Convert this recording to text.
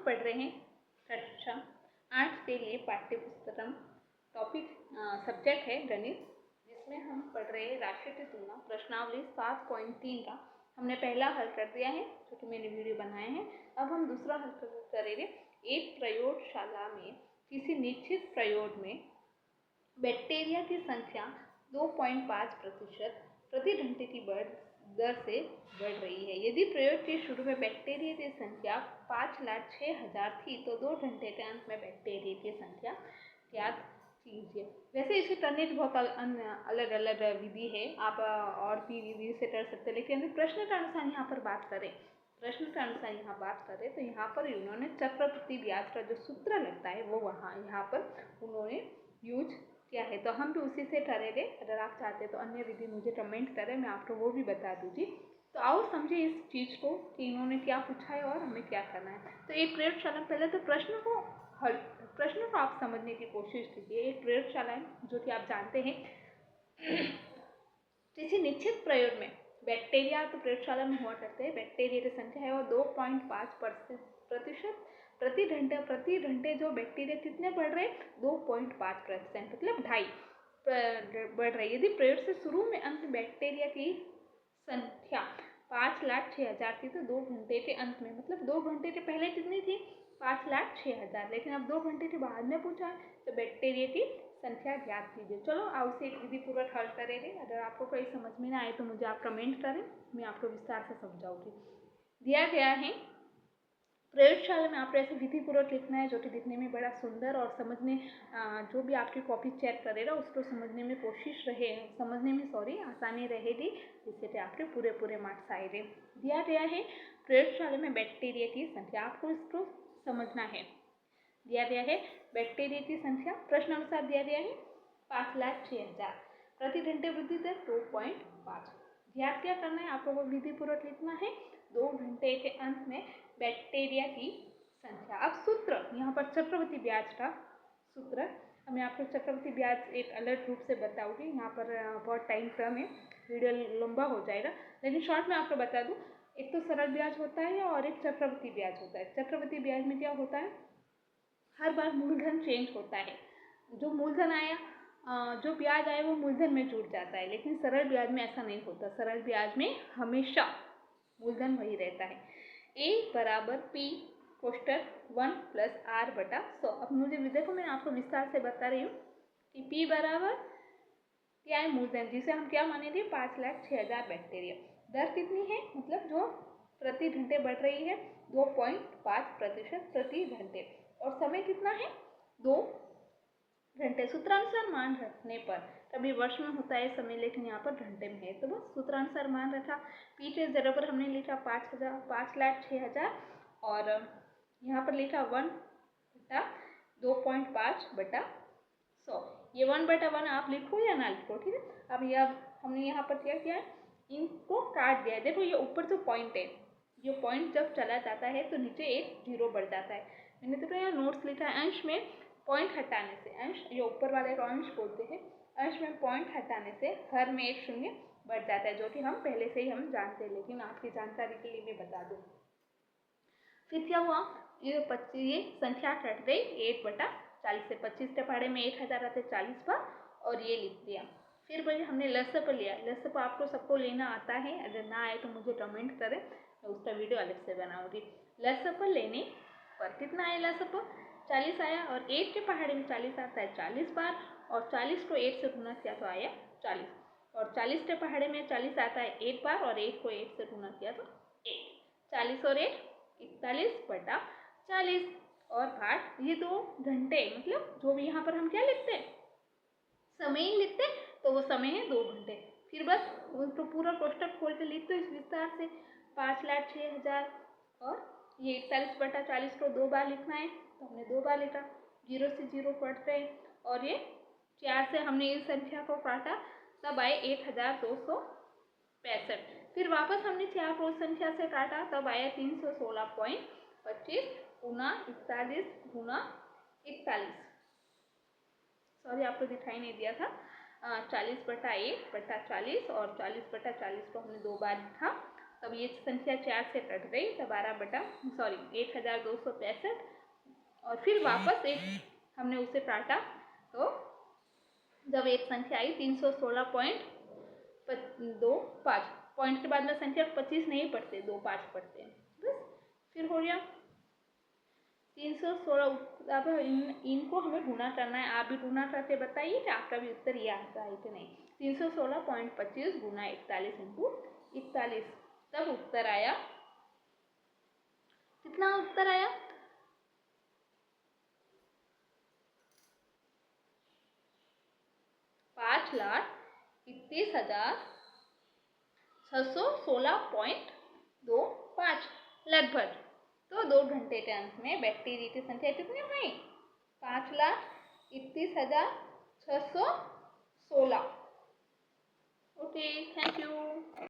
पढ़ रहे हैं कक्षा 8 के लिए पाठ्य पुस्तकम टॉपिक सब्जेक्ट है गणित, जिसमें हम पढ़ रहे हैं राशि की तुलना प्रश्नावली 7.3 का हमने पहला हल कर दिया है, जो कि मैंने वीडियो बनाए हैं। अब हम दूसरा हल करेंगे। एक प्रयोगशाला में किसी निश्चित प्रयोग में बैक्टीरिया की संख्या 2.5% प्रति घंटे की दर से बढ़ रही है। यदि प्रयोग के शुरू में बैक्टीरिया की संख्या 5,06,000 थी तो 2 घंटे के अंत में बैक्टीरिया की संख्या ज्ञात कीजिए। वैसे इसे करने की बहुत अलग अलग विधि है, आप और भी विधि से कर सकते हैं, लेकिन प्रश्न के अनुसार यहाँ पर बात करें तो यहाँ पर उन्होंने चक्रवृद्धि ब्याज का जो सूत्र लगता है वो यहाँ पर उन्होंने यूज क्या है, तो हम भी उसी से करेंगे। अगर आप चाहते हैं तो अन्य विधि मुझे कमेंट करें, मैं आपको वो भी बता दूँगी। तो आओ समझे इस चीज़ को कि इन्होंने क्या पूछा है और हमें क्या करना है। तो एक प्रयोगशाला, पहले तो प्रश्न को आप समझने की कोशिश कीजिए। एक प्रयोगशाला है जो कि आप जानते हैं किसी निश्चित प्रयोग में बैक्टीरिया तो प्रयोगशाला में हुआ करते हैं, बैक्टीरिया की संख्या है और 2.5% प्रति घंटे जो बैक्टीरिया कितने बढ़ रहे हैं 2.5%, मतलब 2.5 बढ़ रही है। यदि प्रयोग से शुरू में अंत बैक्टीरिया की संख्या 5,06,000 थी तो 2 घंटे के अंत में, मतलब 2 घंटे के पहले कितनी थी 5,06,000, लेकिन अब 2 घंटे के बाद में पूछा है तो बैक्टीरिया की संख्या ज्ञात कीजिए। चलो आओ उसे एक विधि पूर्वक हल करेंगे। अगर आपको कोई समझ में ना आए तो मुझे आप कमेंट करें, मैं आपको विस्तार से समझाऊंगी। दिया गया है प्रयोगशाला में आपको ऐसे विधि पूर्वक लिखना है जो कि दिखने में बड़ा सुंदर और समझने जो भी आपकी कॉपी चेक करेगा उसको समझने में आसानी रहेगी, जिससे कि आपके पूरे मार्क्स आएंगे। दिया गया है प्रयोगशाला में बैक्टीरिया की संख्या, आपको इसको समझना है। दिया गया है बैक्टीरिया की संख्या प्रश्न अनुसार दिया गया है 5,06,000, प्रति घंटे वृद्धि दर 2.5। ध्यान क्या करना है, आपको वो विधि पूर्वक लिखना है 2 घंटे के अंत में बैक्टीरिया की संख्या। अब सूत्र यहाँ पर चक्रवृद्धि ब्याज का सूत्र, मैं आपको चक्रवृद्धि ब्याज एक अलग रूप से बताऊंगी। यहाँ पर बहुत टाइम कम है, वीडियो लंबा हो जाएगा, लेकिन शॉर्ट में आपको बता दूँ। एक तो सरल ब्याज होता है और एक चक्रवृद्धि ब्याज होता है। चक्रवृद्धि ब्याज में क्या होता है, हर बार मूलधन चेंज होता है। जो मूलधन आया जो ब्याज आया वो मूलधन में जुड़ जाता है, लेकिन सरल ब्याज में ऐसा नहीं होता। सरल ब्याज में हमेशा मूलधन वही रहता है। A बराबर P कोष्टक 1 + R/100। अब मुझे देखो, मैं आपको विस्तार से बता रही हूँ कि P बराबर क्या है, मूलधन, जिसे हम क्या मानेंगे 5,06,000 बैक्टीरिया। दर कितनी है, मतलब जो प्रति घंटे बढ़ रही है 2.5% प्रति घंटे, और समय कितना है 2 घंटे। सूत्रानुसार मान रखने पर, कभी वर्ष में होता है समय, लेकिन यहाँ पर घंटे में है, तो बस सूत्रानुसार मान रखा। पी के जगह पर हमने लिखा 5,06,000 और यहाँ पर लिखा 1/2.5/100। ये 1/1 आप लिखो या ना लिखो, ठीक है। अब यह हमने यहाँ पर क्या किया, इनको काट दिया। देखो ये ऊपर जो पॉइंट है, ये पॉइंट जब चला जाता है तो नीचे एक 0 बढ़ जाता है। मैंने तो यहाँ नोट्स लिखा है, अंश में पॉइंट हटाने से, अंश ये ऊपर वाले को अंश बोलते हैं, अंश में पॉइंट हटाने से हर में एक शून्य बढ़ जाता है, जो कि हम पहले से ही हम जानते हैं, लेकिन आपकी जानकारी के लिए मैं बता दूँ। फिर क्या हुआ, ये संख्या कट गई 1/40 से। 25 के पहाड़े में 1,000 आते 40 पर, और ये लिख दिया। फिर भाई हमने लसप लिया। लसप आपको सबको लेना आता है, अगर ना आए तो मुझे कमेंट करें, मैं उसका वीडियो अलग से बनाऊंगी। लसप लेने पर कितना आया, लसप 40 आया, और 1 के पहाड़े में 40 आता है 40 बार, और 40 को 1 से गुना किया तो आया 40, और 40 के पहाड़े में 40 आता है 1 बार, और 1 को 1 से गुना किया तो 1। 40 और 1 41/40, और भाग ये 2 घंटे, मतलब जो भी यहाँ पर हम क्या लिखते हैं समय ही लिखते, तो वो समय है 2 घंटे। फिर बस तो पूरा कोष्टक खोल के लिख दो इस विस्तार से 5,06,000, और ये 41/40 को 2 बार लिखना है, तो हमने 2 बार लिखा। 0 से 0 कटते हैं, और ये 4 से हमने इस संख्या को काटा, तब आए 1,265। फिर वापस हमने 4 को उस संख्या से काटा, तब आया 316.25 गुना 41 गुना 41। सॉरी, आपको दिखाई नहीं दिया था। 40/1/40 और 40/40 को हमने 2 बार लिखा, तब ये संख्या 4 से कट गई, तो 12/1265 और फिर वापस एक हमने उसे काटा, तो जब एक संख्या आई 316.25, पॉइंट के बाद में संख्या 25 नहीं पढ़ते, 25 पढ़ते हैं, बस फिर हो गया 316। अब इनको हमें गुणा करना है, आप भी गुणा करके बताइए कि आपका भी उत्तर ये आता है कि नहीं। 316.25 गुना 41 इंटू 41, तब उत्तर आया, कितना उत्तर आया? 5,21,616.25 लगभग। तो 2 घंटे के अंत में बैक्टीरिया की संख्या कितनी हुई? 5,21,616। Okay, thank you.